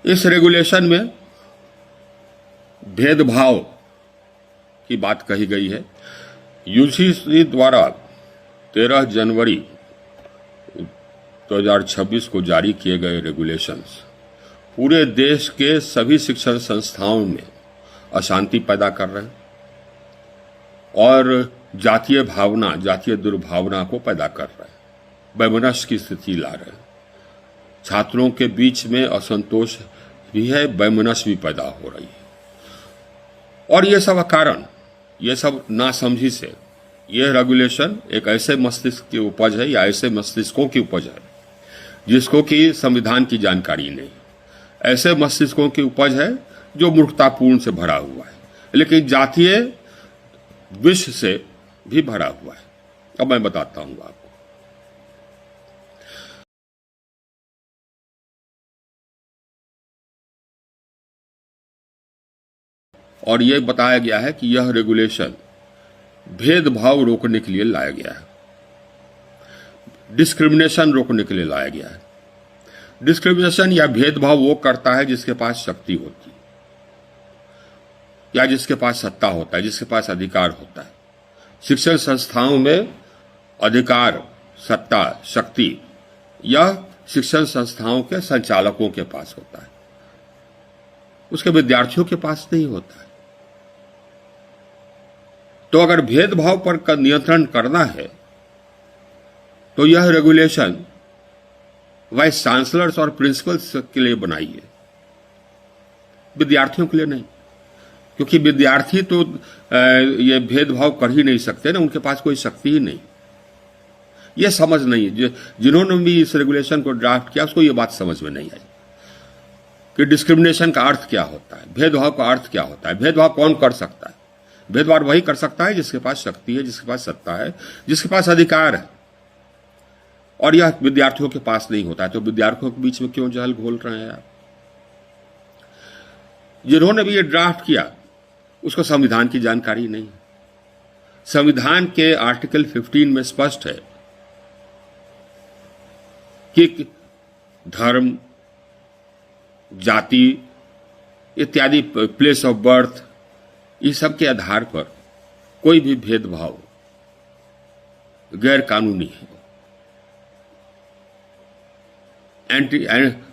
इस रेगुलेशन में भेदभाव की बात कही गई है। यूजीसी द्वारा 13 जनवरी 2026 को जारी किए गए रेगुलेशंस पूरे देश के सभी शिक्षण संस्थाओं में अशांति पैदा कर रहे हैं और जातीय भावना, जातीय दुर्भावना को पैदा कर रहे हैं, वैमनस्य की स्थिति ला रहे हैं। छात्रों के बीच में असंतोष भी है, वैमनस्य भी पैदा हो रही है। और ये सब कारण, ये सब नासमझी से ये रेगुलेशन एक ऐसे मस्तिष्क की उपज है या ऐसे मस्तिष्कों की उपज है जिसको कि संविधान की जानकारी नहीं, ऐसे मस्तिष्कों की उपज है जो मूर्खतापूर्ण से भरा हुआ है, लेकिन जातीय विष से भी भरा हुआ है। अब मैं बताता हूं आपको। और यह बताया गया है कि यह रेगुलेशन भेदभाव रोकने के लिए लाया गया है, डिस्क्रिमिनेशन रोकने के लिए लाया गया है। डिस्क्रिमिनेशन या भेदभाव वो करता है जिसके पास शक्ति होती है या जिसके पास सत्ता होता है, जिसके पास अधिकार होता है। शिक्षण संस्थाओं में अधिकार, सत्ता, शक्ति या शिक्षण संस्थाओं के संचालकों के पास होता है, उसके विद्यार्थियों के पास नहीं होता है। तो अगर भेदभाव पर नियंत्रण करना है तो यह रेगुलेशन वाइस चांसलर्स और प्रिंसिपल्स के लिए बनाई है, विद्यार्थियों के लिए नहीं, क्योंकि विद्यार्थी तो ये भेदभाव कर ही नहीं सकते ना, उनके पास कोई शक्ति ही नहीं। ये समझ नहीं है, जिन्होंने भी इस रेगुलेशन को ड्राफ्ट किया उसको ये बात समझ में नहीं आई कि डिस्क्रिमिनेशन का अर्थ क्या होता है, भेदभाव का अर्थ क्या होता है। भेदभाव कौन कर सकता है? भेदभाव वही कर सकता है जिसके पास शक्ति है, जिसके पास सत्ता है, जिसके पास अधिकार है, और यह विद्यार्थियों के पास नहीं होता है। तो विद्यार्थियों के बीच में क्यों जहल घोल रहे हैं आप? जिन्होंने भी ये ड्राफ्ट किया उसको संविधान की जानकारी नहीं है। संविधान के आर्टिकल 15 में स्पष्ट है कि धर्म, जाति इत्यादि, प्लेस ऑफ बर्थ, इस सब के आधार पर कोई भी भेदभाव गैर कानूनी है,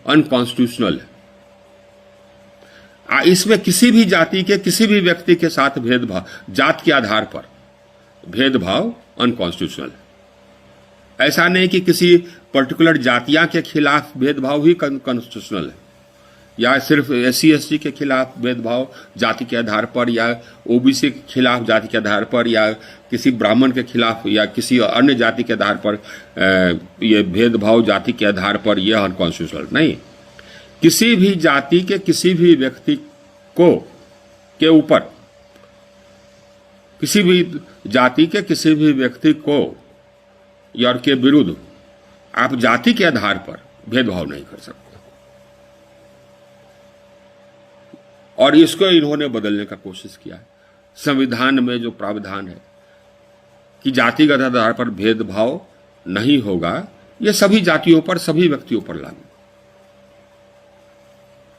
अनकॉन्स्टिट्यूशनल है। इसमें किसी भी जाति के किसी भी व्यक्ति के साथ भेदभाव, जात के आधार पर भेदभाव अनकॉन्स्टिट्यूशनल है। ऐसा नहीं कि किसी पर्टिकुलर जातियां के खिलाफ भेदभाव ही कॉन्स्टिट्यूशनल है, या सिर्फ SC ST के खिलाफ भेदभाव जाति के आधार पर, या OBC के खिलाफ जाति के आधार पर, या किसी ब्राह्मण के खिलाफ या किसी अन्य जाति के आधार पर ये भेदभाव जाति के आधार पर यह अनकॉन्स्टिट्यूशनल नहीं। किसी भी जाति के किसी भी व्यक्ति को के ऊपर, किसी भी जाति के किसी भी व्यक्ति को या के विरुद्ध आप जाति के आधार पर भेदभाव नहीं कर सकते। और इसको इन्होंने बदलने का कोशिश किया है। संविधान में जो प्रावधान है कि जातिगत आधार पर भेदभाव नहीं होगा, यह सभी जातियों पर, सभी व्यक्तियों पर लागू।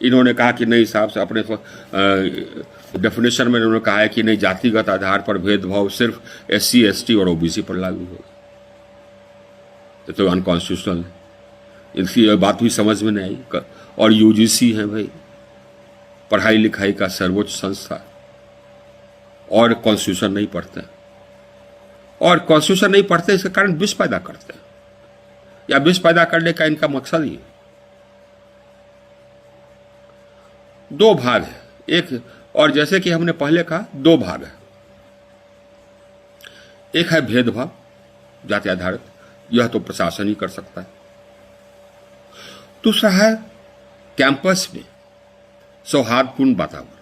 इन्होंने कहा कि नहीं, साहब से अपने डेफिनेशन में इन्होंने कहा है कि नहीं, जातिगत आधार पर भेदभाव सिर्फ SC ST और OBC पर लागू होगा। तो अनकॉन्स्टिट्यूशनल है, इनकी बात भी समझ में नहीं आई। और UGC है भाई, पढ़ाई लिखाई का सर्वोच्च संस्था, और कॉन्स्टिट्यूशन नहीं पढ़ते, और कॉन्स्टिट्यूशन नहीं पढ़ते, इसके कारण विष पैदा करते हैं, या विष पैदा करने का इनका मकसद ही है। दो भाग है, एक, और जैसे कि हमने पहले कहा, दो भाग है। एक है भेदभाव जाति आधारित, यह तो प्रशासन ही कर सकता है। दूसरा है कैंपस में सौहार्दपूर्ण वातावरण।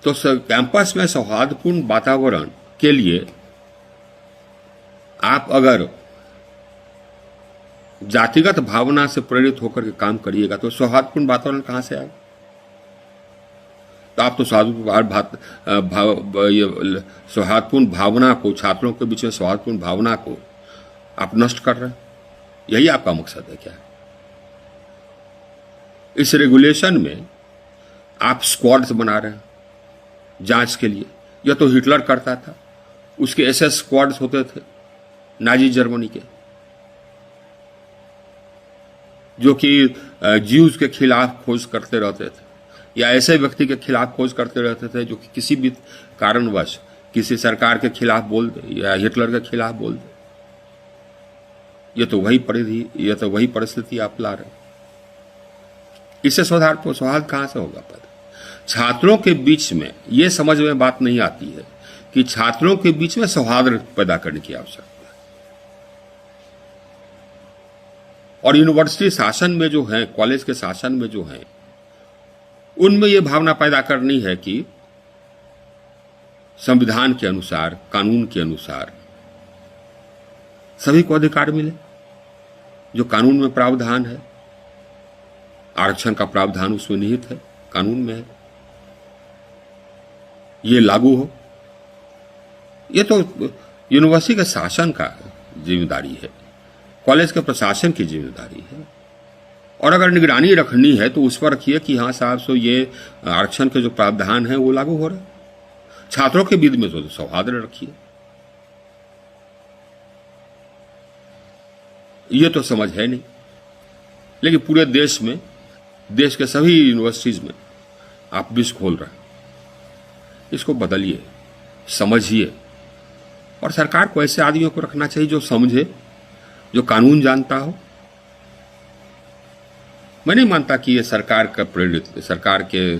तो कैंपस में सौहार्दपूर्ण वातावरण के लिए आप अगर जातिगत भावना से प्रेरित होकर के काम करिएगा तो सौहार्दपूर्ण वातावरण कहां से आएगा? तो आप तो सौहार्दपूर्ण भावना को, छात्रों के बीच में सौहार्दपूर्ण भावना को आप नष्ट कर रहे हैं। यही आपका मकसद है क्या? इस रेगुलेशन में आप स्क्वाड्स बना रहे हैं जांच के लिए। यह तो हिटलर करता था, उसके एसएस स्क्वाड्स होते थे नाजी जर्मनी के, जो कि ज्यूज के खिलाफ खोज करते रहते थे, या ऐसे व्यक्ति के खिलाफ खोज करते रहते थे जो कि किसी भी कारणवश किसी सरकार के खिलाफ बोल दे या हिटलर के खिलाफ बोल दे। ये तो वही परिस्थिति आप ला रहे। इससे सौहार्द कहां से होगा पैदा? छात्रों के बीच में ये समझ में बात नहीं आती है कि छात्रों के बीच में सौहार्द पैदा करने की आवश्यकता है। और यूनिवर्सिटी शासन में जो है, कॉलेज के शासन में जो है, उनमें यह भावना पैदा करनी है कि संविधान के अनुसार, कानून के अनुसार सभी को अधिकार मिले। जो कानून में प्रावधान है, आरक्षण का प्रावधान उसमें निहित है, कानून में है, ये लागू हो। ये तो यूनिवर्सिटी के शासन का जिम्मेदारी है, कॉलेज के प्रशासन की जिम्मेदारी है। और अगर निगरानी रखनी है तो उस पर रखिए कि हाँ साहब, सो ये आरक्षण के जो प्रावधान है वो लागू हो रहे हैं। छात्रों के बीच में तो सौहार्द रखिए। ये तो समझ है नहीं। लेकिन पूरे देश में, देश के सभी यूनिवर्सिटीज में आप विष खोल रहे हैं। इसको बदलिए, समझिए। और सरकार को ऐसे आदमियों को रखना चाहिए जो समझे, जो कानून जानता हो। मैं नहीं मानता कि ये सरकार का प्रेरित, सरकार के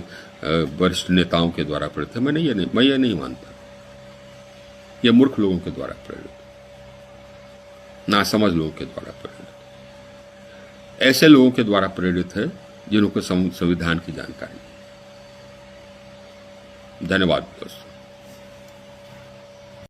वरिष्ठ नेताओं के द्वारा प्रेरित है। मैं ये नहीं मानता। ये मूर्ख लोगों के द्वारा प्रेरित, नासमझ लोगों के द्वारा प्रेरित, ऐसे लोगों के द्वारा प्रेरित है जिनको संविधान की जानकारी। धन्यवाद दोस्तों।